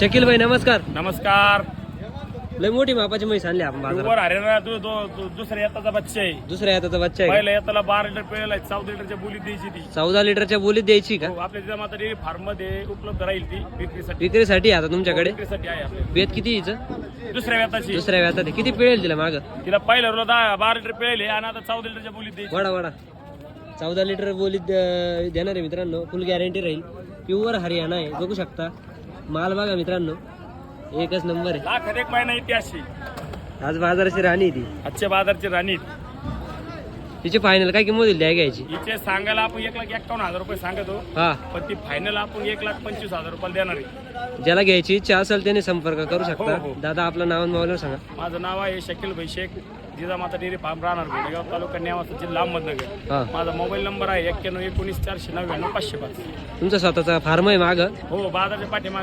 शकील भाई नमस्कार. नमस्कार. लय मोठी मापाची म्हैस आणली आपण बाजारात. वर हरियाणा दुसऱ्या येताचा बच्चा आहे. दुसऱ्या हाताचा बच्चा आहे पहिल्या येताला 12 लिटर पिळायला 14 लिटरच्या बोलीत द्यायची ती. 14 लिटरच्या बोलीत द्यायची का? हो, आपल्या तिथं मात्र डेअरी फार्म मध्ये उपलब्ध राहील ती विक्रीसाठी. विक्रीसाठी आता तुमच्याकडे विक्रीसाठी आहे आपल्या. वेत किती हिचं? दुसऱ्या व्यताची. दुसऱ्या व्यातात किती पिळेल तिला माग? तिला पहिल्या रोला 12 लिटर पिळाले आणि आता 14 लिटरच्या बोलीत द्यायची. वडा वडा 14 लिटर बोलीत देणार आहे मित्रांनो. फुल गॅरंटी राहील. प्युअर हरियाणा आहे, बघू शकता. माल बघा मित्रांनो, एकच नंबर आहे. लाखात एक महिना येते अशी. आज बाजाराची राणी आहे ती. आजच्या बाजारची राणी. तिची फायनल काय किंमत होईल घ्यायची? हिचे सांगायला आपण 1,51,000 रुपये सांगतो. हा, पण ती फायनल आपण 1,25,000 रुपये देणार आहे. ज्याला घ्यायची इच्छा असेल त्याने संपर्क करू शकता. हो, हो. दादा आपलं नाव आणि मोबाईल सांगा. माझं नाव आहे शकील भाई शेख. जिजामाता डेअरी फार्म राहणार बेळगाव तालुका नेवासा जिल्हा अहमदनगर. हा, माझा मोबाईल नंबर आहे 91 19 499 505. तुमचा स्वतःचा फार्म आहे माग? हो, बाजारच्या पाठीमागे